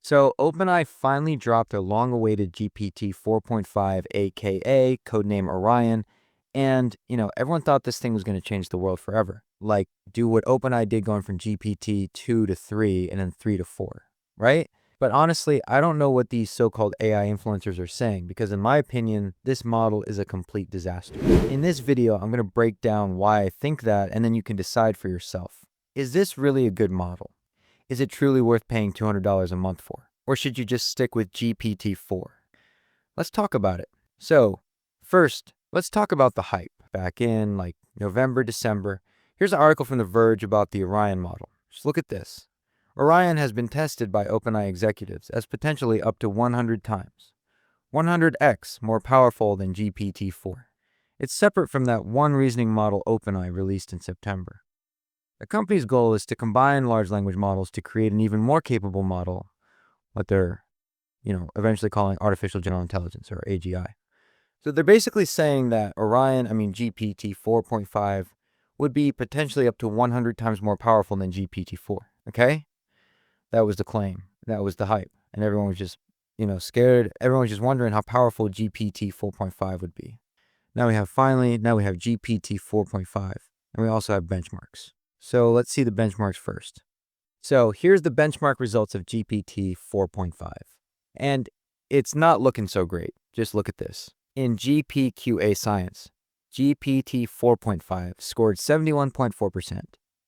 So OpenAI finally dropped their long-awaited GPT 4.5, aka codename Orion, and everyone thought this thing was going to change the world forever. Like do what OpenAI did going from GPT 2 to 3 and then 3 to 4, right? But honestly, I don't know what these so-called AI influencers are saying because in my opinion, this model is a complete disaster. In this video, I'm going to break down why I think that, and then you can decide for yourself. Is this really a good model? Is it truly worth paying $200 a month for? Or should you just stick with GPT-4? Let's talk about it. So first, let's talk about the hype. Back in like November, December, here's an article from The Verge about the Orion model. Just look at this. Orion has been tested by OpenAI executives as potentially up to 100 times. 100x more powerful than GPT-4. It's separate from that one reasoning model OpenAI released in September. The company's goal is to combine large language models to create an even more capable model, what they're, eventually calling artificial general intelligence or AGI. So they're basically saying that GPT 4.5 would be potentially up to 100 times more powerful than GPT-4. Okay? That was the claim. That was the hype. And everyone was just, scared. Everyone was just wondering how powerful GPT 4.5 would be. Now we have GPT 4.5, and we also have benchmarks. So let's see the benchmarks first. So here's the benchmark results of GPT 4.5. And it's not looking so great. Just look at this. In GPQA Science, GPT 4.5 scored 71.4%,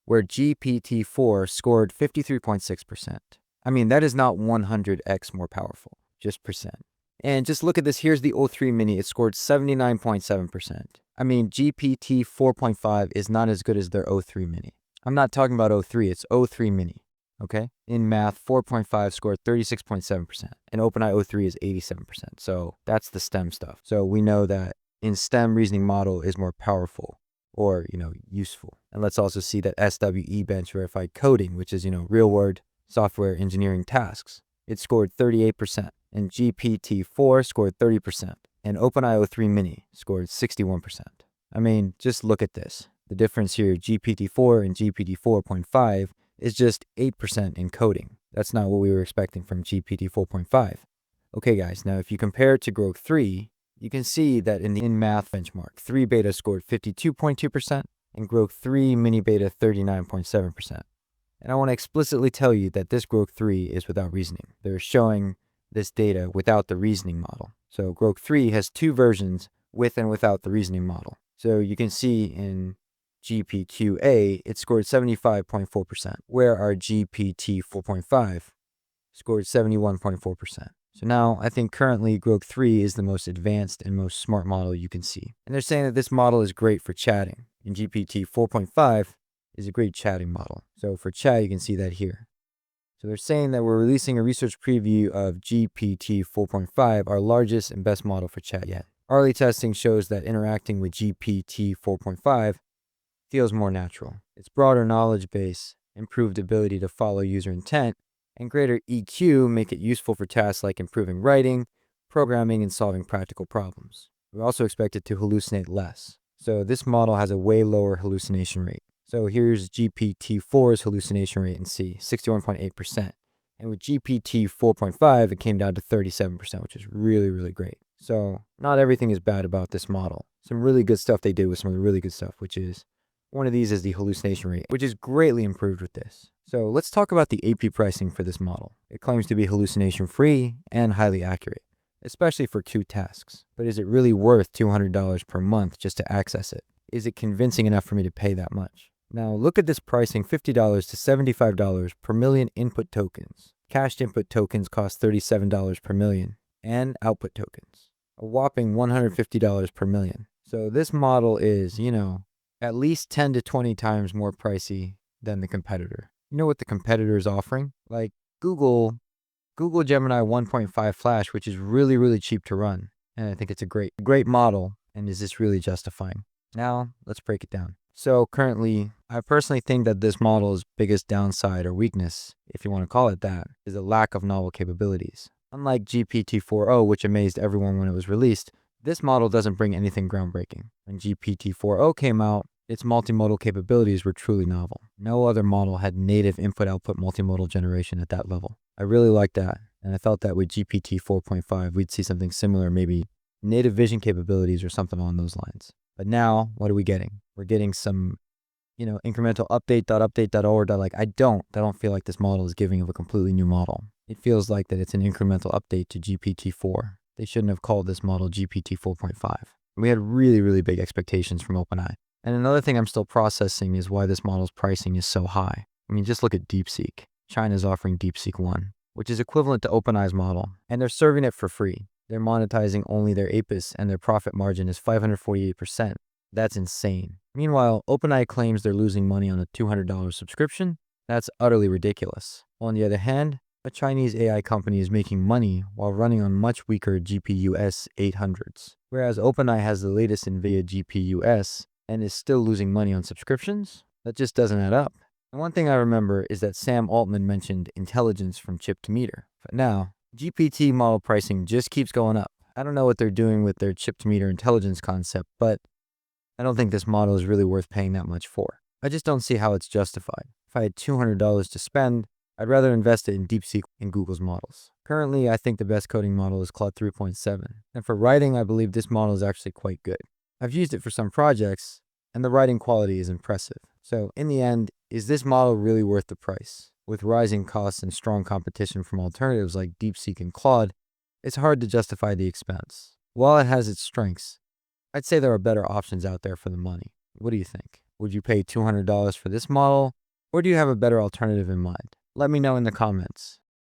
where GPT-4 scored 53.6%. I mean, that is not 100x more powerful, just percent. And just look at this. Here's the O3 Mini. It scored 79.7%. I mean, GPT 4.5 is not as good as their O3 Mini. I'm not talking about O3, it's O3 Mini, okay? In math, 4.5 scored 36.7%, and OpenAI O3 is 87%. So that's the STEM stuff. So we know that in STEM, reasoning model is more powerful or, useful. And let's also see that SWE bench verified coding, which is, real world software engineering tasks. It scored 38%, and GPT-4 scored 30%, and OpenAI O3 Mini scored 61%. I mean, just look at this. The difference here, GPT-4 and GPT-4.5, is just 8% in coding. That's not what we were expecting from GPT-4.5. Okay, guys, now if you compare it to Grok 3, you can see that in the in-math benchmark, 3 beta scored 52.2%, and Grok 3 mini beta 39.7%. And I want to explicitly tell you that this Grok 3 is without reasoning. They're showing this data without the reasoning model. So Grok 3 has two versions, with and without the reasoning model. So you can see in GPQA, it scored 75.4%, where our GPT 4.5 scored 71.4%. So now I think currently Grok 3 is the most advanced and most smart model you can see. And they're saying that this model is great for chatting. And GPT 4.5 is a great chatting model. So for chat, you can see that here. So they're saying that we're releasing a research preview of GPT 4.5, our largest and best model for chat yet. Early testing shows that interacting with GPT 4.5 feels more natural. Its broader knowledge base, improved ability to follow user intent, and greater EQ make it useful for tasks like improving writing, programming, and solving practical problems. We also expect it to hallucinate less. So this model has a way lower hallucination rate. So here's GPT-4's hallucination rate in C, 61.8%. And with GPT 4.5, it came down to 37%, which is really, really great. So not everything is bad about this model. Some really good stuff they did with some of the really good stuff, which is one of these is the hallucination rate, which is greatly improved with this. So let's talk about the AP pricing for this model. It claims to be hallucination-free and highly accurate, especially for two tasks. But is it really worth $200 per month just to access it? Is it convincing enough for me to pay that much? Now look at this pricing, $50 to $75 per million input tokens. Cached input tokens cost $37 per million, and output tokens, a whopping $150 per million. So this model is, at least 10 to 20 times more pricey than the competitor. You know what the competitor is offering? Like Google Gemini 1.5 Flash, which is really, really cheap to run. And I think it's a great model. And is this really justifying? Now, let's break it down. So currently, I personally think that this model's biggest downside or weakness, if you want to call it that, is a lack of novel capabilities. Unlike GPT-4o, which amazed everyone when it was released, this model doesn't bring anything groundbreaking. When GPT-4o came out, its multimodal capabilities were truly novel. No other model had native input-output multimodal generation at that level. I really like that. And I thought that with GPT 4.5, we'd see something similar, maybe native vision capabilities or something along those lines. But now, what are we getting? We're getting some, incremental update.update.o like, I don't feel like this model is giving of a completely new model. It feels like that it's an incremental update to GPT-4. They shouldn't have called this model GPT 4.5. We had really, really big expectations from OpenAI. And another thing I'm still processing is why this model's pricing is so high. I mean, just look at DeepSeek. China's offering DeepSeek 1, which is equivalent to OpenAI's model, and they're serving it for free. They're monetizing only their APIS, and their profit margin is 548%. That's insane. Meanwhile, OpenAI claims they're losing money on a $200 subscription. That's utterly ridiculous. On the other hand, a Chinese AI company is making money while running on much weaker GPU-S 800s, whereas OpenAI has the latest NVIDIA GPU-S and is still losing money on subscriptions? That just doesn't add up. And one thing I remember is that Sam Altman mentioned intelligence from chip to meter. But now, GPT model pricing just keeps going up. I don't know what they're doing with their chip to meter intelligence concept, but I don't think this model is really worth paying that much for. I just don't see how it's justified. If I had $200 to spend, I'd rather invest it in DeepSeek and Google's models. Currently, I think the best coding model is Claude 3.7, and for writing, I believe this model is actually quite good. I've used it for some projects, and the writing quality is impressive. So in the end, is this model really worth the price? With rising costs and strong competition from alternatives like DeepSeek and Claude, it's hard to justify the expense. While it has its strengths, I'd say there are better options out there for the money. What do you think? Would you pay $200 for this model, or do you have a better alternative in mind? Let me know in the comments.